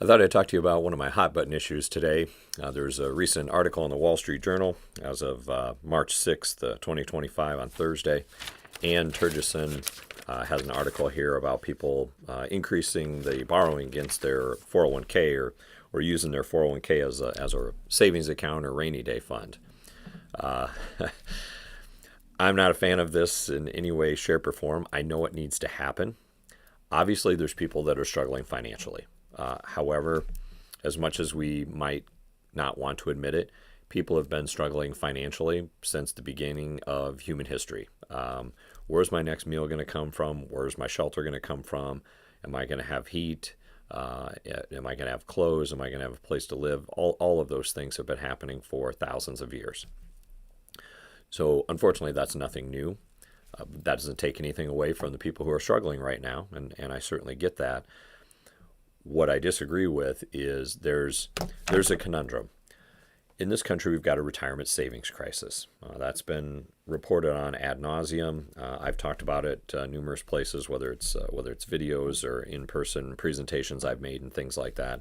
thought I'd talk to you about one of my hot button issues today. There's a recent article in the Wall Street Journal as of March 6th, 2025 on Thursday. Ann Turgeson has an article here about people increasing the borrowing against their 401k or using their 401k as a savings account or rainy day fund. I'm not a fan of this in any way, shape, or form. I know it needs to happen. Obviously, there's people that are struggling financially. However, as much as we might not want to admit it, people have been struggling financially since the beginning of human history. Where's my next meal going to come from? Where's my shelter going to come from? Am I going to have heat? Am I going to have clothes? Am I going to have a place to live? All of those things have been happening for thousands of years. So unfortunately, that's nothing new. That doesn't take anything away from the people who are struggling right now, and I certainly get that. What I disagree with is there's a conundrum. In this country, we've got a retirement savings crisis. That's been reported on ad nauseum. I've talked about it numerous places, whether it's videos or in-person presentations I've made and things like that.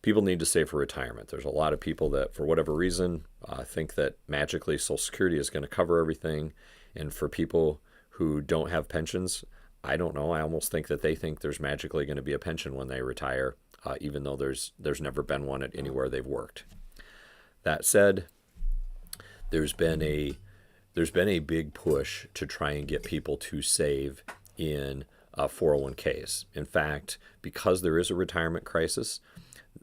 People need to save for retirement. There's a lot of people that, for whatever reason, think that magically Social Security is going to cover everything. And for people who don't have pensions, I don't know. I almost think that they think there's magically going to be a pension when they retire, even though there's never been one at anywhere they've worked. That said, there's been a big push to try and get people to save in 401ks. In fact, because there is a retirement crisis,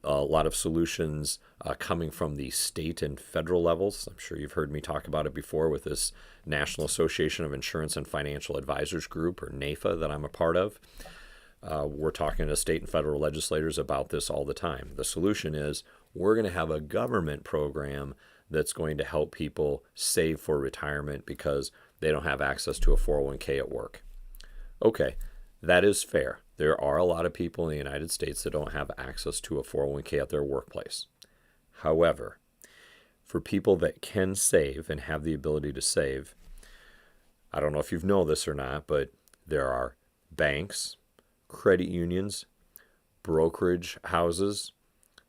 a lot of solutions coming from the state and federal levels. I'm sure you've heard me talk about it before with this National Association of Insurance and Financial Advisors group, or NAFA, that I'm a part of. We're talking to state and federal legislators about this all the time. The solution is we're going to have a government program that's going to help people save for retirement because they don't have access to a 401k at work. Okay, that is fair. There are a lot of people in the United States that don't have access to a 401k at their workplace. However, for people that can save and have the ability to save, I don't know if you know this or not, but there are banks, credit unions, brokerage houses,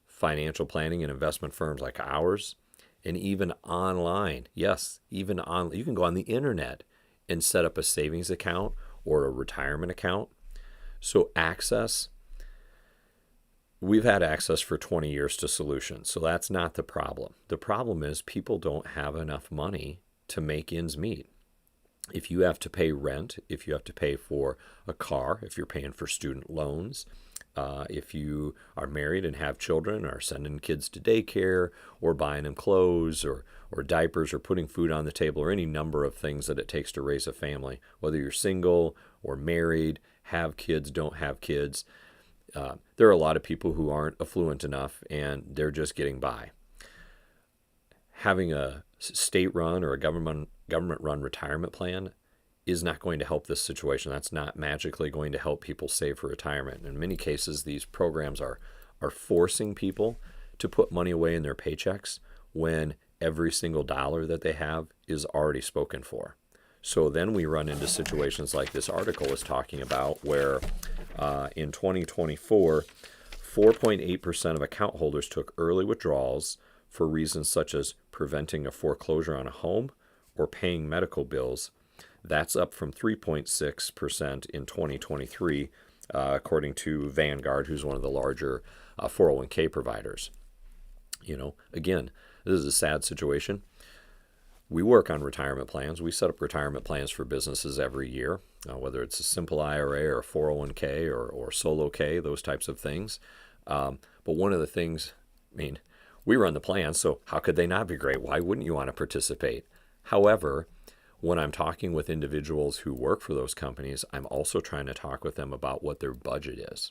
financial planning and investment firms like ours, and even online. Yes, even on. You can go on the internet and set up a savings account or a retirement account. So we've had access for 20 years to solutions, so that's not the problem. The problem is people don't have enough money to make ends meet. If you have to pay rent, if you have to pay for a car, if you're paying for student loans, if you are married and have children, or sending kids to daycare, or buying them clothes, or diapers, or putting food on the table, or any number of things that it takes to raise a family, whether you're single or married, have kids, don't have kids. There are a lot of people who aren't affluent enough and they're just getting by. Having a state-run or a government-run retirement plan is not going to help this situation. That's not magically going to help people save for retirement. In many cases, these programs are forcing people to put money away in their paychecks when every single dollar that they have is already spoken for. So then we run into situations like this article is talking about, where in 2024, 4.8% of account holders took early withdrawals for reasons such as preventing a foreclosure on a home or paying medical bills. That's up from 3.6% in 2023, according to Vanguard, who's one of the larger 401k providers. Again, this is a sad situation. We work on retirement plans. We set up retirement plans for businesses every year, whether it's a simple IRA or a 401k or solo K, those types of things. But one of the things, we run the plans, so how could they not be great? Why wouldn't you want to participate? However, when I'm talking with individuals who work for those companies, I'm also trying to talk with them about what their budget is.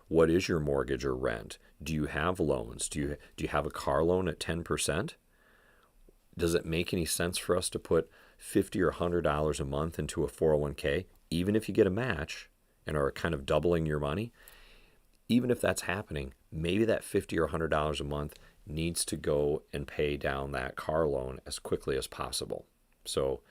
What is your mortgage or rent? Do you have loans? Do you have a car loan at 10%? Does it make any sense for us to put $50 or $100 a month into a 401k, even if you get a match and are kind of doubling your money? Even if that's happening, maybe that $50 or $100 a month needs to go and pay down that car loan as quickly as possible. So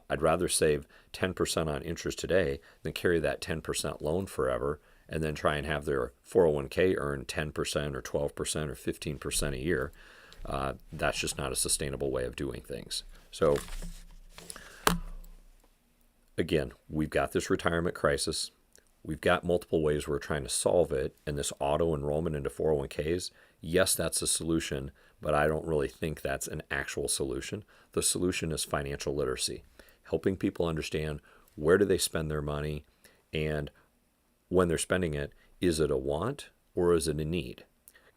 I'd rather save 10% on interest today than carry that 10% loan forever and then try and have their 401k earn 10% or 12% or 15% a year. That's just not a sustainable way of doing things. So again, we've got this retirement crisis. We've got multiple ways we're trying to solve it, and this auto enrollment into 401ks, yes, that's a solution, but I don't really think that's an actual solution. The solution is financial literacy, helping people understand where do they spend their money, and when they're spending it, is it a want or is it a need?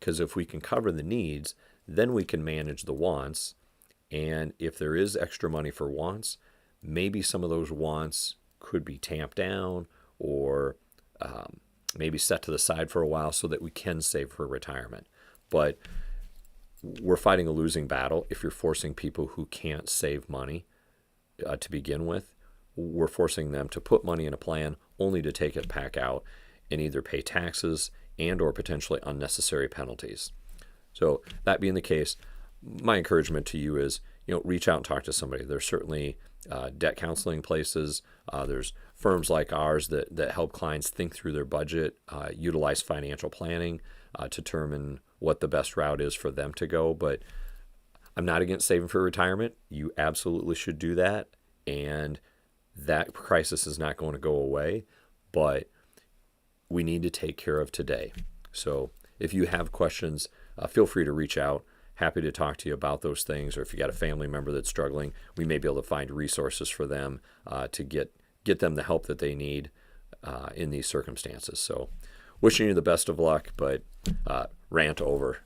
Because if we can cover the needs, then we can manage the wants, and if there is extra money for wants, maybe some of those wants could be tamped down or maybe set to the side for a while so that we can save for retirement. But we're fighting a losing battle if you're forcing people who can't save money to begin with. We're forcing them to put money in a plan only to take it back out and either pay taxes and or potentially unnecessary penalties. So that being the case, my encouragement to you is, reach out and talk to somebody. There's certainly debt counseling places. There's firms like ours that help clients think through their budget, utilize financial planning to determine what the best route is for them to go. But I'm not against saving for retirement. You absolutely should do that. And that crisis is not going to go away, but we need to take care of today. So if you have questions, feel free to reach out. Happy to talk to you about those things. Or if you got a family member that's struggling, we may be able to find resources for them to get them the help that they need in these circumstances. So wishing you the best of luck, but rant over.